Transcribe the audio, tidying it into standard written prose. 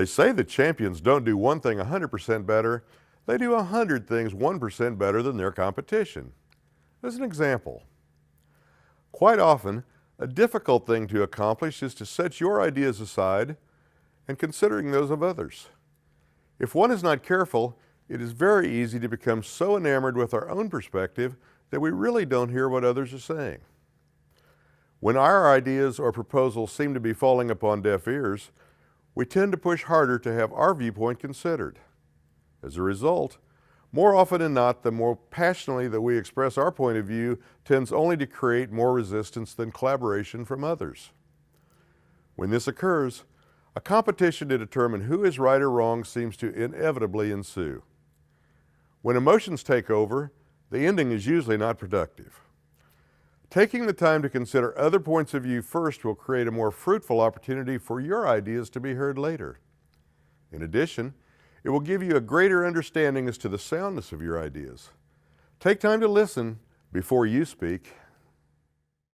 They say that champions don't do one thing 100% better, they do 100 things 1% better than their competition. As an example, quite often, a difficult thing to accomplish is to set your ideas aside and considering those of others. If one is not careful, it is very easy to become so enamored with our own perspective that we really don't hear what others are saying. When our ideas or proposals seem to be falling upon deaf ears, we tend to push harder to have our viewpoint considered. As a result, more often than not, the more passionately that we express our point of view tends only to create more resistance than collaboration from others. When this occurs, a competition to determine who is right or wrong seems to inevitably ensue. When emotions take over, the ending is usually not productive. Taking the time to consider other points of view first will create a more fruitful opportunity for your ideas to be heard later. In addition, it will give you a greater understanding as to the soundness of your ideas. Take time to listen before you speak